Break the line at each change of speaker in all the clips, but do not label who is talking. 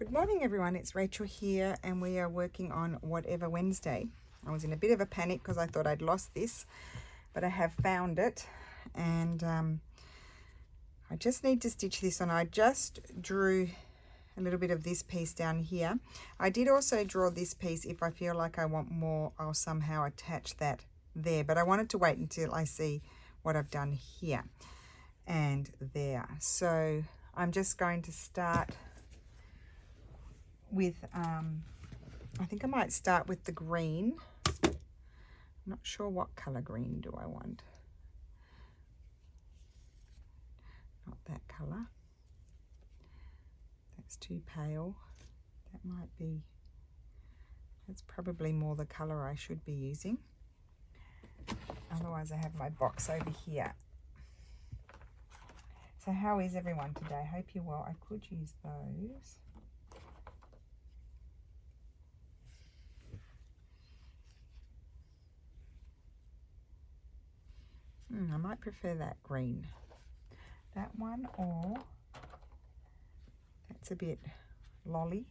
Good morning everyone, it's Rachel here and we are working on Whatever Wednesday. I was in a bit of a panic because I thought I'd lost this, but I have found it and I just need to stitch this on. I just drew a little bit of this piece down here. I did also draw this piece. If I feel like I want more, I'll somehow attach that there, but I wanted to wait until I see what I've done here and there. So I'm just going to start with I think I might start with the green. I'm not sure what color green do I want. Not that color. That's too pale. That might be, that's probably more the color I should be using. Otherwise I have my box over here. So how is everyone today? Hope you're well. I could use those. I might prefer that green. That one, or that's a bit lolly.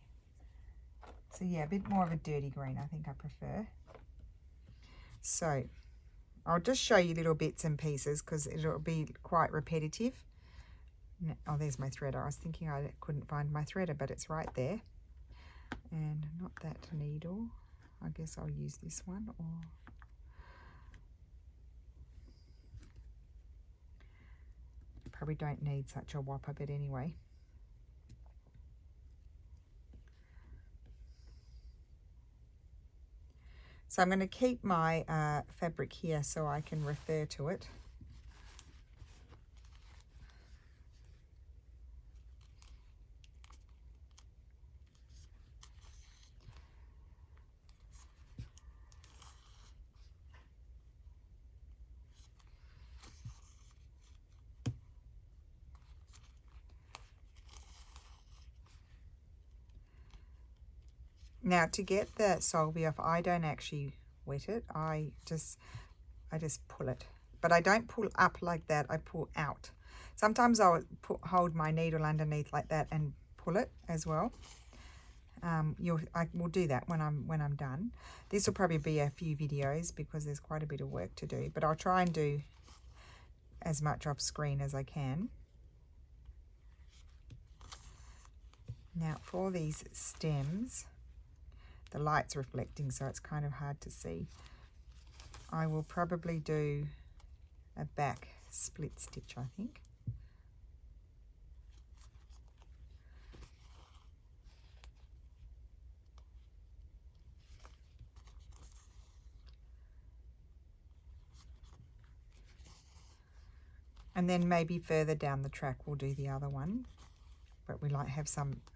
So yeah, a bit more of a dirty green I think I prefer. So I'll just show you little bits and pieces because it'll be quite repetitive. Oh, there's my threader. I was thinking I couldn't find my threader, but it's right there. And not that needle. I guess I'll use this one, or probably don't need such a whopper, but anyway. So I'm going to keep my fabric here so I can refer to it. Now to get the solvay off, I don't actually wet it. I just pull it, but I don't pull up like that. I pull out. Sometimes I'll hold my needle underneath like that and pull it as well. I will do that when I'm done. This will probably be a few videos because there's quite a bit of work to do, but I'll try and do as much off screen as I can. Now for these stems, the light's reflecting, so it's kind of hard to see. I will probably do a back split stitch, I think. And then maybe further down the track we'll do the other one, but we might have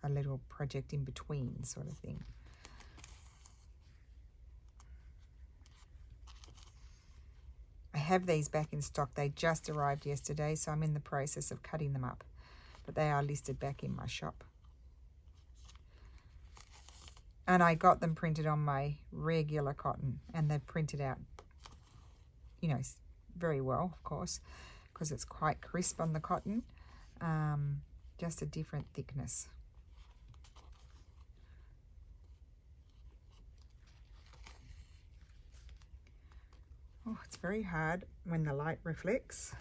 a little project in between sort of thing. I have these back in stock. They just arrived yesterday, so I'm in the process of cutting them up, but they are listed back in my shop. And I got them printed on my regular cotton, and they're printed out, you know, very well, of course, because it's quite crisp on the cotton, just a different thickness. Oh, it's very hard when the light reflects.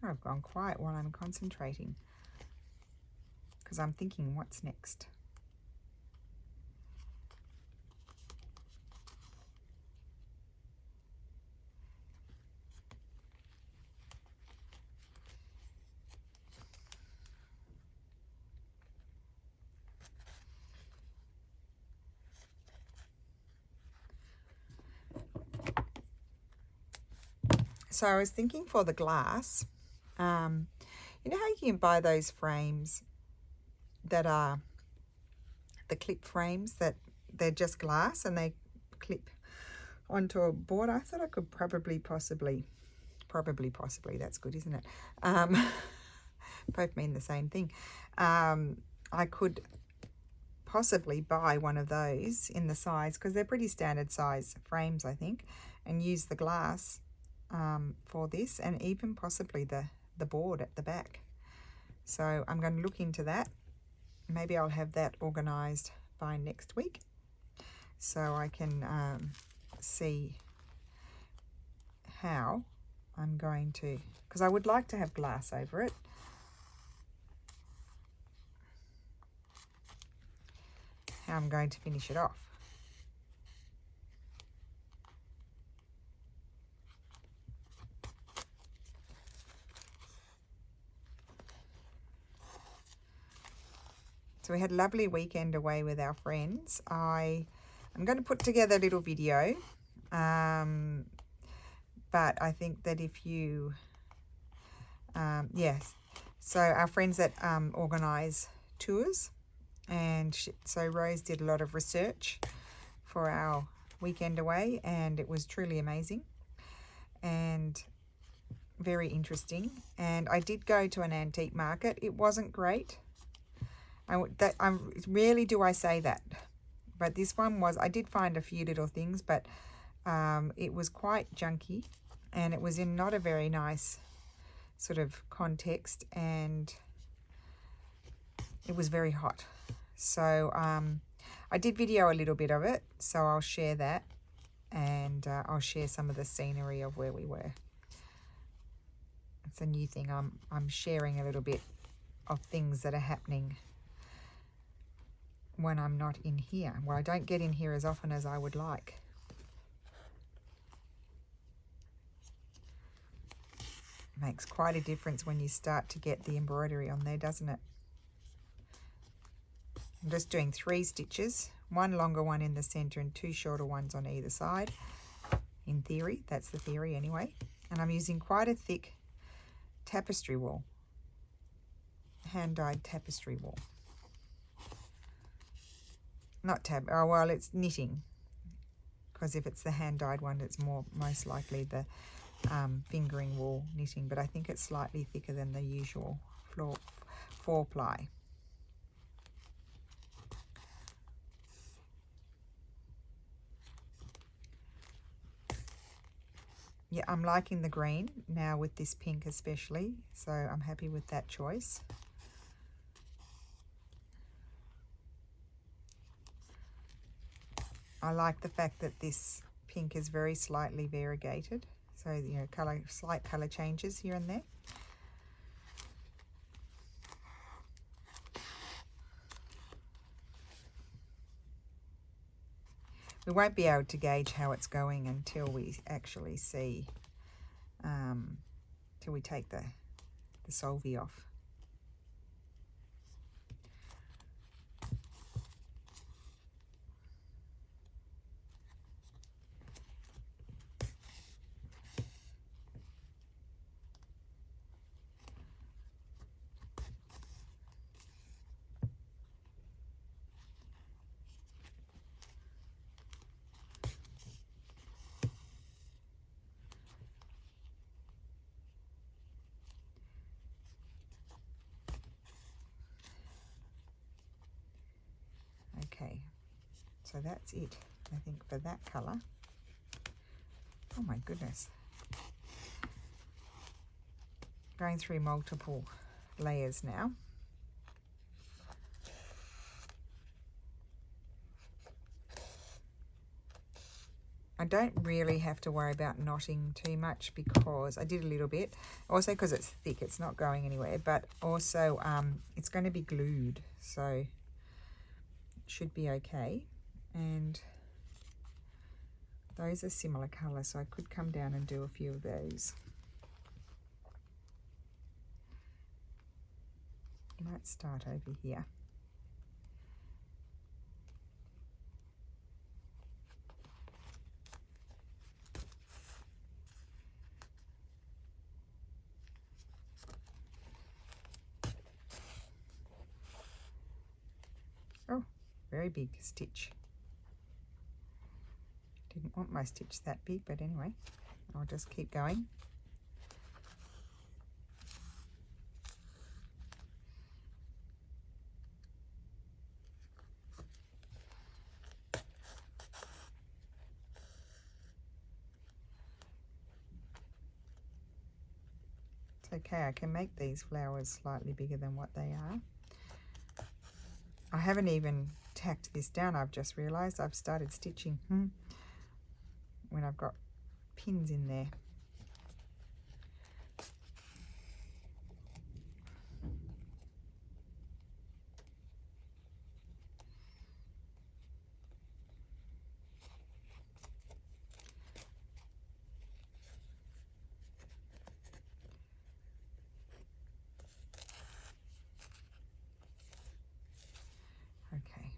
I've gone quiet while I'm concentrating because I'm thinking what's next. So I was thinking for the glass, you know how you can buy those frames that are the clip frames that they're just glass and they clip onto a board? I thought I could probably, possibly, that's good, isn't it? Both mean the same thing. I could possibly buy one of those in the size, because they're pretty standard size frames, I think, and use the glass for this, and even possibly the board at the back. So I'm going to look into that. Maybe I'll have that organized by next week so I can see how I'm going to, because I would like to have glass over it. How I'm going to finish it off. So we had a lovely weekend away with our friends. I'm going to put together a little video, but I think that if you, yes, so our friends that organise tours, and so Rose did a lot of research for our weekend away, and it was truly amazing and very interesting. And I did go to an antique market. It wasn't great. Rarely do I say that, but this one was. I did find a few little things, but it was quite junky, and it was in not a very nice sort of context, and it was very hot. So I did video a little bit of it, so I'll share that, and I'll share some of the scenery of where we were. It's a new thing. I'm sharing a little bit of things that are happening when I'm not in here. Well, I don't get in here as often as I would like. Makes quite a difference when you start to get the embroidery on there, doesn't it? I'm just doing 3 stitches, 1 longer one in the center and 2 shorter ones on either side. In theory, that's the theory anyway. And I'm using quite a thick tapestry wool, hand-dyed tapestry wool. Not well, it's knitting, because if it's the hand-dyed one, it's most likely the fingering wool knitting, but I think it's slightly thicker than the usual 4-ply. Yeah, I'm liking the green now with this pink especially, so I'm happy with that choice. I like the fact that this pink is very slightly variegated, so you know, slight color changes here and there. We won't be able to gauge how it's going until we actually see, till we take the solvay off. Okay, so that's it, I think, for that colour. Oh my goodness. Going through multiple layers now. I don't really have to worry about knotting too much because I did a little bit. Also because it's thick, it's not going anywhere. But also it's going to be glued, so it should be okay. And those are similar colour, so I could come down and do a few of those. I might start over here. Oh, very big stitch. Didn't want my stitch that big, but anyway, I'll just keep going. It's okay, I can make these flowers slightly bigger than what they are. I haven't even tacked this down. I've just realised I've started stitching when I've got pins in there. Okay.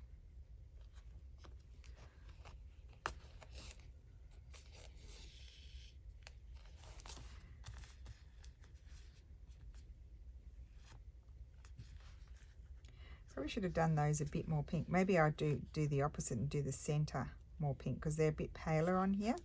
Probably should have done those a bit more pink. Maybe I'll do the opposite and do the centre more pink because they're a bit paler on here.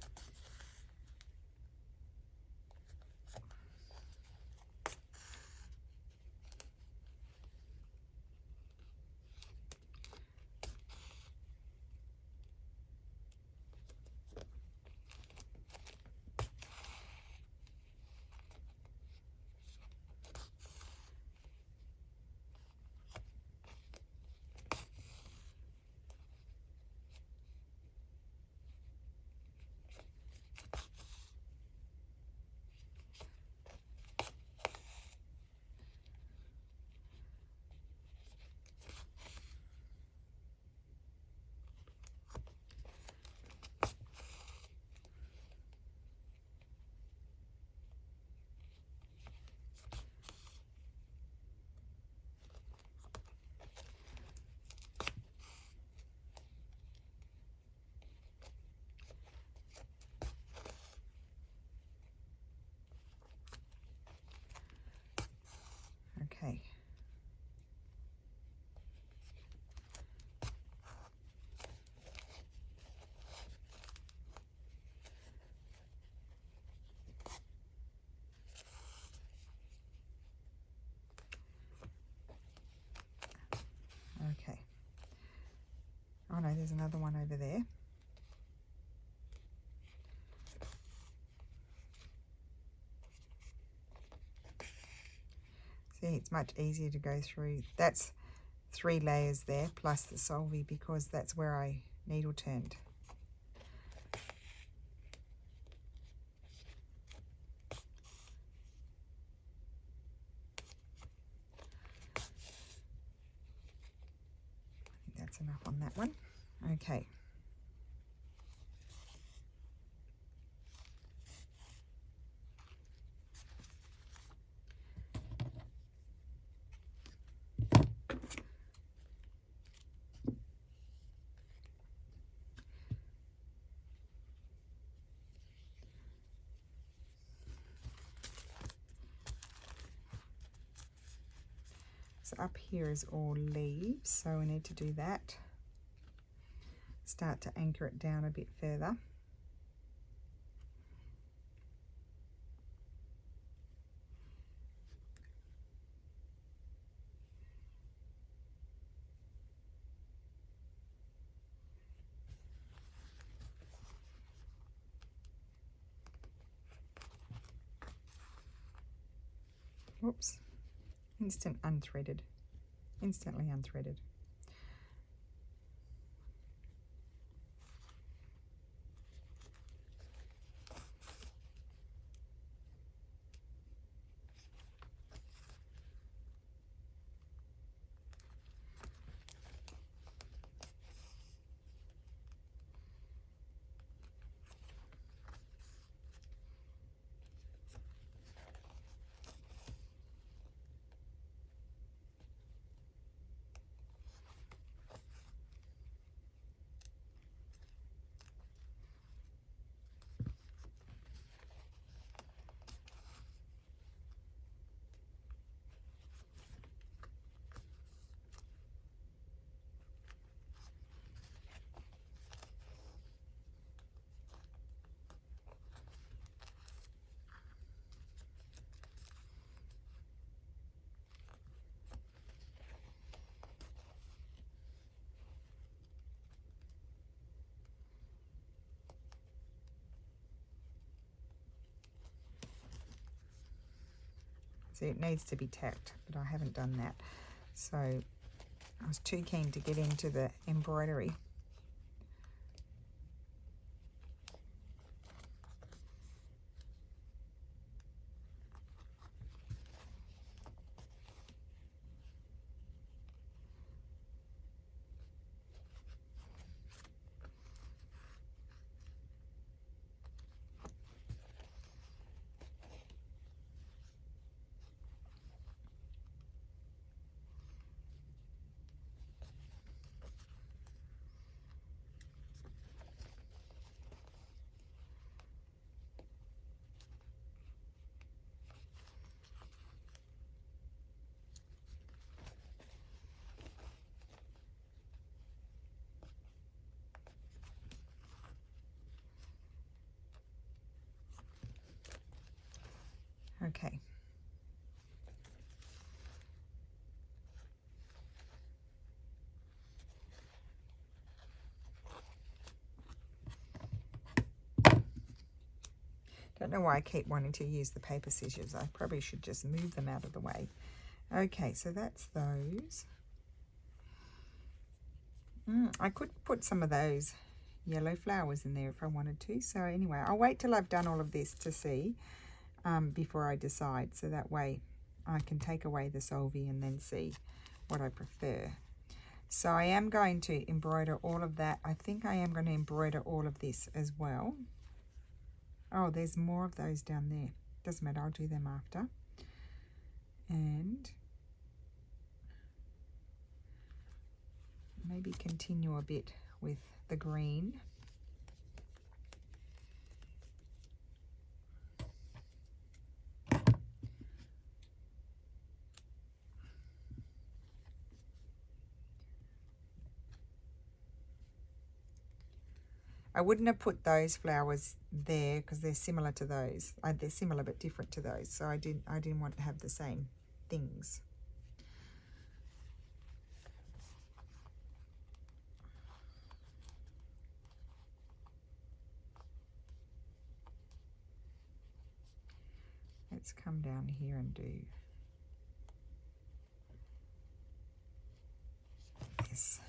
Okay. Okay. Oh no, there's another one over there. See, it's much easier to go through. That's 3 layers there plus the solvay because that's where I needle turned. I think that's enough on that one. Okay. So up here is all leaves, so we need to do that. Start to anchor it down a bit further. Whoops. Instantly unthreaded. See, it needs to be tacked, but I haven't done that. So I was too keen to get into the embroidery. Okay. Don't know why I keep wanting to use the paper scissors. I probably should just move them out of the way. Okay, so that's those. I could put some of those yellow flowers in there if I wanted to. So anyway, I'll wait till I've done all of this to see before I decide. So that way I can take away the solvay and then see what I prefer. So I am going to embroider all of that. I think I am going to embroider all of this as well. Oh, there's more of those down there. Doesn't matter, I'll do them after. And maybe continue a bit with the green. I wouldn't have put those flowers there because they're similar to those. They're similar but different to those. So I didn't want to have the same things. Let's come down here and do this.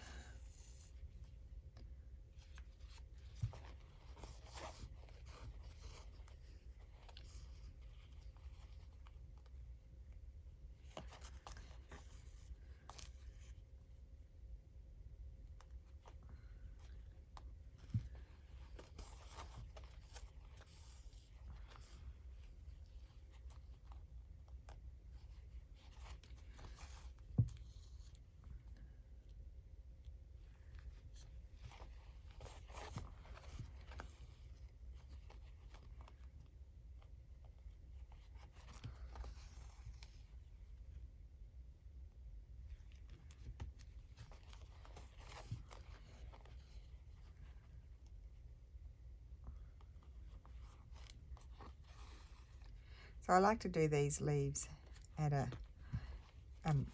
So I like to do these leaves at a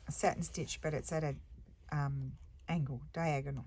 satin stitch, but it's at a angle, diagonal.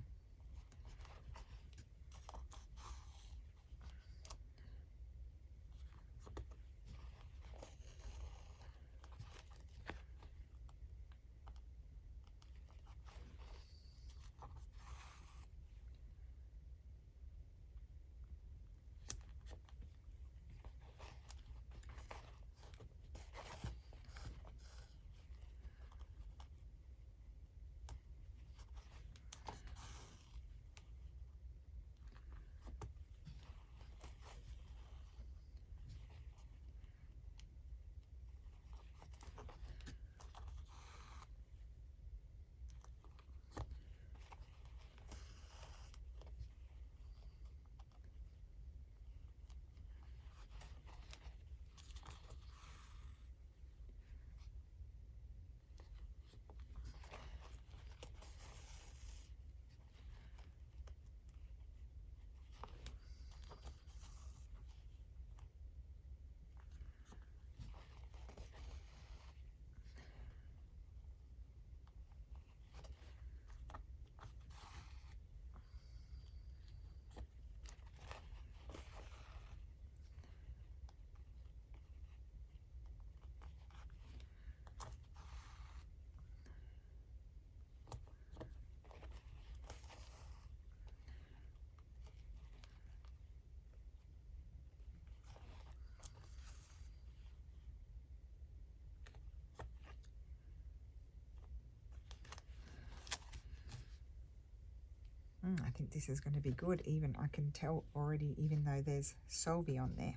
I think this is going to be good. Even I can tell already, even though there's Solvi on there.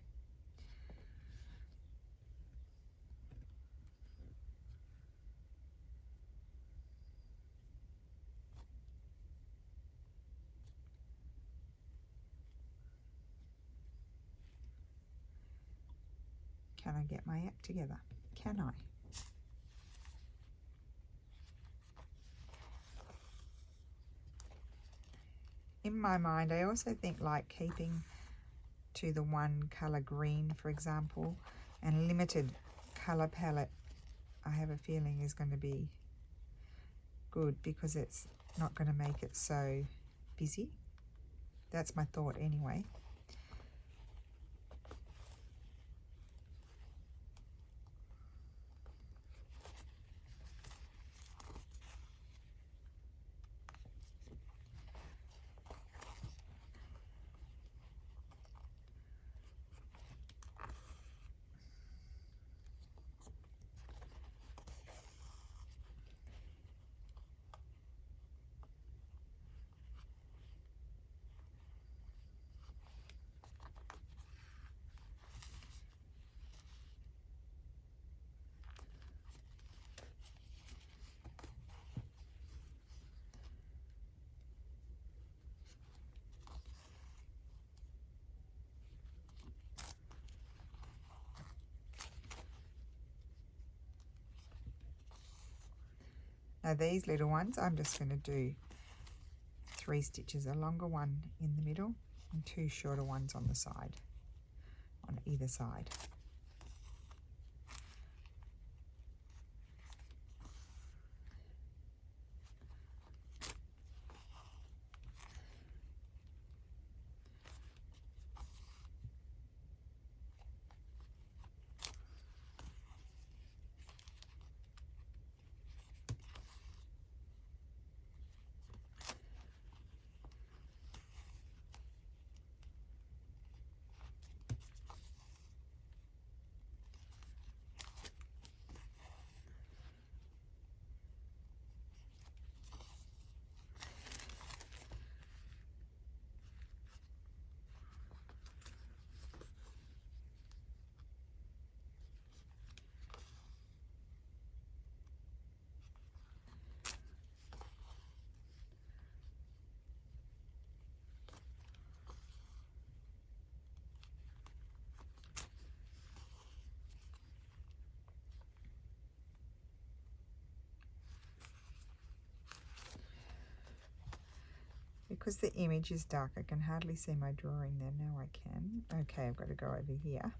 Can I get my act together? Can I? In my mind, I also think like keeping to the one color green, for example, and limited color palette, I have a feeling is going to be good because it's not going to make it so busy. That's my thought anyway. Now these little ones, I'm just going to do 3 stitches, a longer one in the middle and 2 shorter ones on the side, on either side. Because the image is dark, I can hardly see my drawing there. Now I can. Okay, I've got to go over here.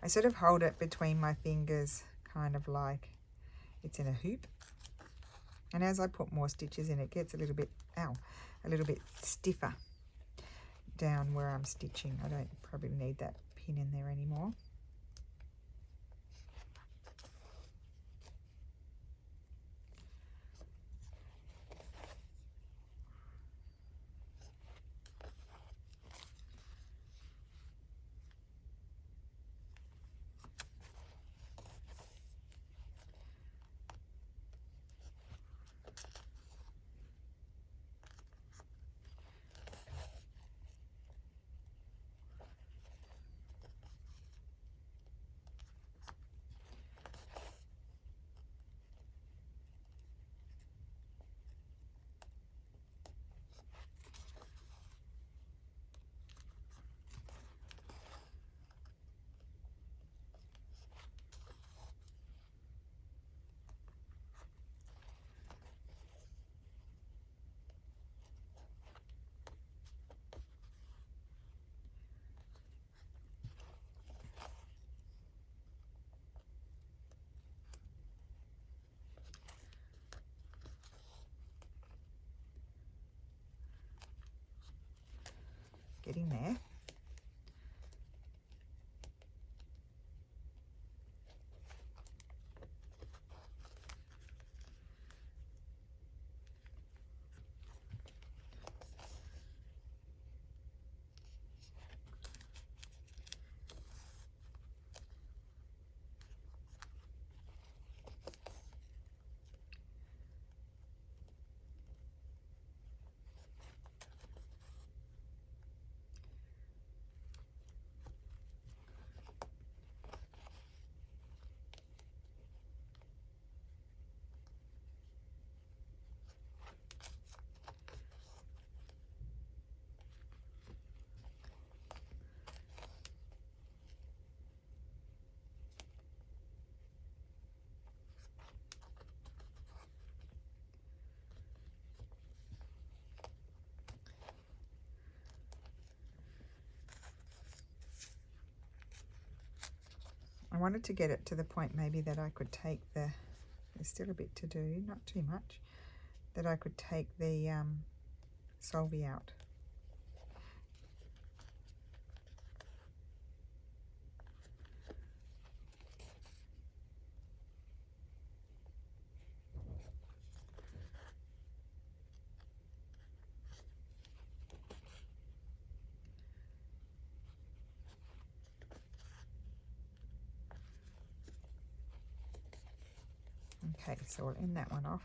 I sort of hold it between my fingers, kind of like it's in a hoop. And as I put more stitches in, it gets a little bit, a little bit stiffer down where I'm stitching. I don't probably need that pin in there anymore. Getting there. wanted to get it to the point maybe that I could take the, there's still a bit to do, not too much, that I could take the solvy out. Okay, so we'll end that one off.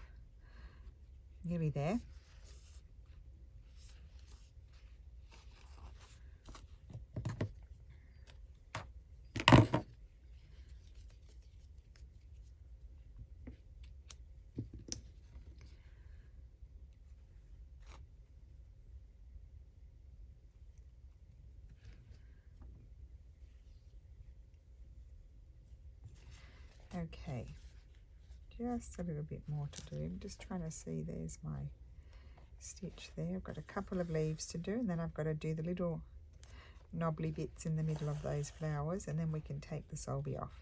Nearly there. Okay, just a little bit more to do. I'm just trying to see, there's my stitch there. I've got a couple of leaves to do, and then I've got to do the little knobbly bits in the middle of those flowers, and then we can take the solvy off.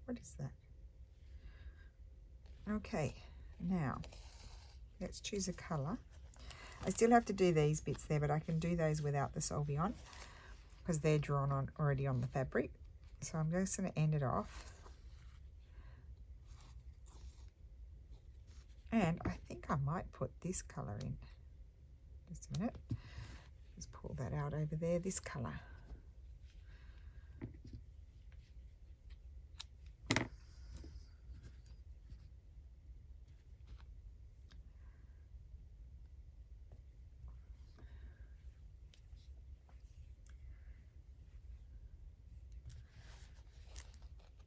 What is that? Okay, now let's choose a colour. I still have to do these bits there, but I can do those without the solvy on because they're drawn on already on the fabric. So I'm just going to end it off. And I think I might put this colour in. Just a minute. Just pull that out over there, this colour.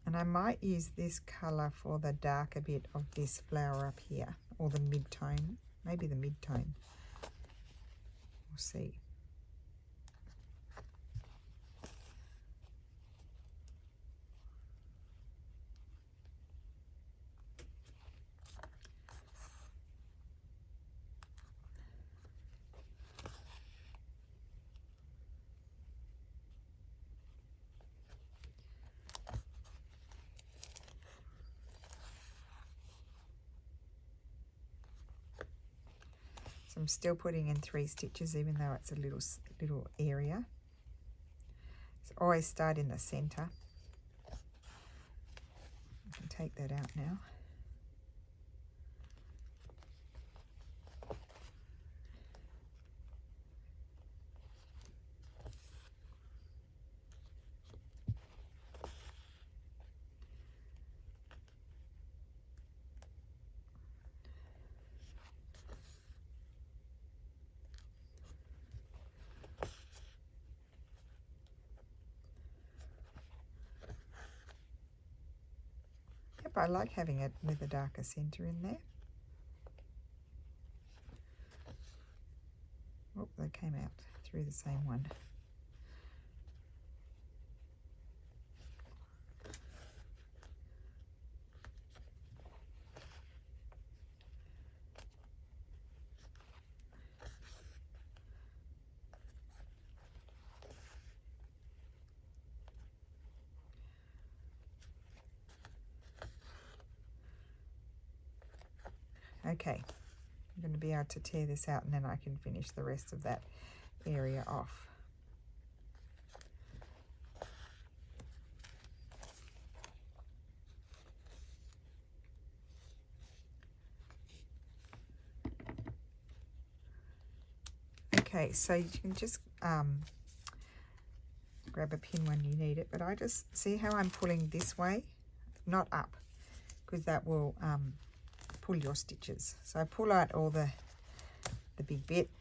And I might use this colour for the darker bit of this flower up here, or the mid-tone, maybe the mid-tone. We'll see. So I'm still putting in 3 stitches even though it's a little area. So always start in the center. I can take that out now. I like having it with a darker center in there. Oh, they came out through the same one. Okay, I'm going to be able to tear this out and then I can finish the rest of that area off. Okay, so you can just grab a pin when you need it, but I just see how I'm pulling this way, not up, because that will pull your stitches. So I pull out all the big bit.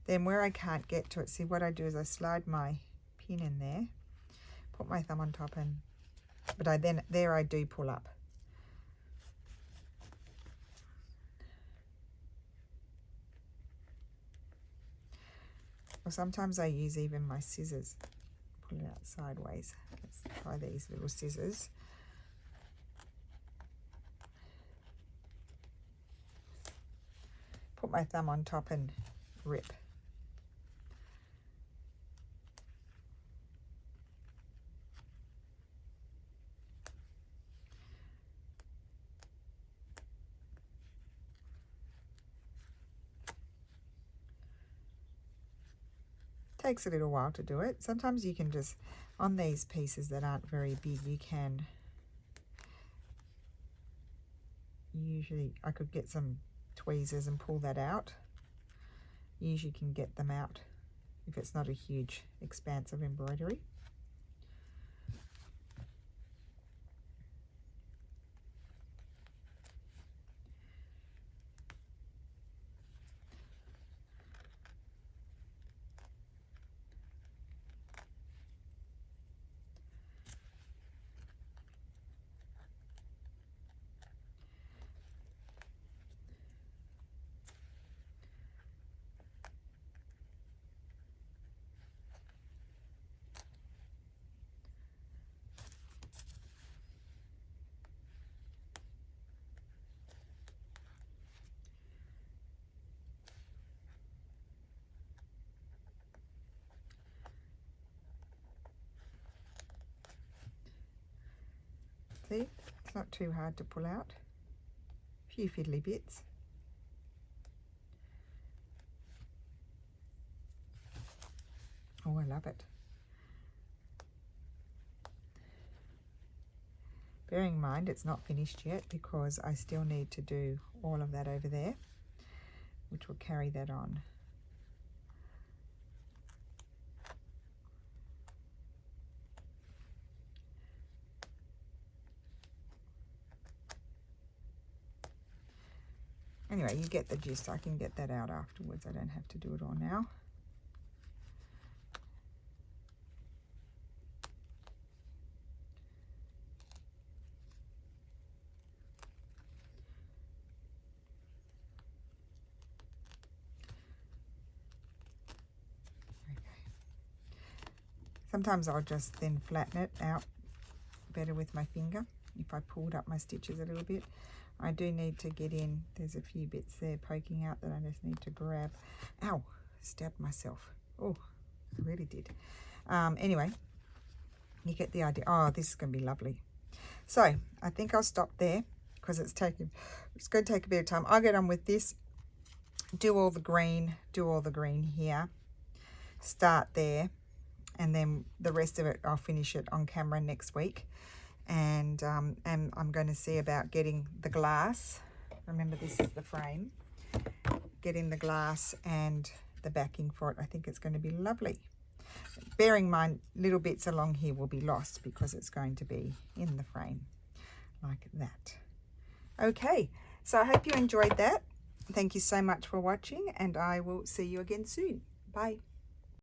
Then where I can't get to it, see what I do is I slide my pin in there, put my thumb on top, and but I then there I do pull up. Or sometimes I use even my scissors, pull it out sideways. Let's try these little scissors. Put my thumb on top and rip. Takes a little while to do it. Sometimes you can just, on these pieces that aren't very big, you can, usually I could get some tweezers and pull that out. You usually can get them out if it's not a huge expanse of embroidery. See, it's not too hard to pull out. A few fiddly bits. Oh, I love it. Bearing in mind it's not finished yet because I still need to do all of that over there, which will carry that on. Anyway, you get the gist. I can get that out afterwards. I don't have to do it all now. Sometimes I'll just then flatten it out better with my finger if I pulled up my stitches a little bit. I do need to get in, there's a few bits there poking out that I just need to grab. Ow, stabbed myself. Oh, I really did. Anyway, you get the idea. Oh, this is going to be lovely. So I think I'll stop there because it's going to take a bit of time. I'll get on with this, do all the green here, start there, and then the rest of it I'll finish it on camera next week. And I'm going to see about getting the glass. Remember, this is the frame. Getting the glass and the backing for it. I think it's going to be lovely. Bearing in mind, little bits along here will be lost because it's going to be in the frame like that. Okay, so I hope you enjoyed that. Thank you so much for watching, and I will see you again soon. Bye.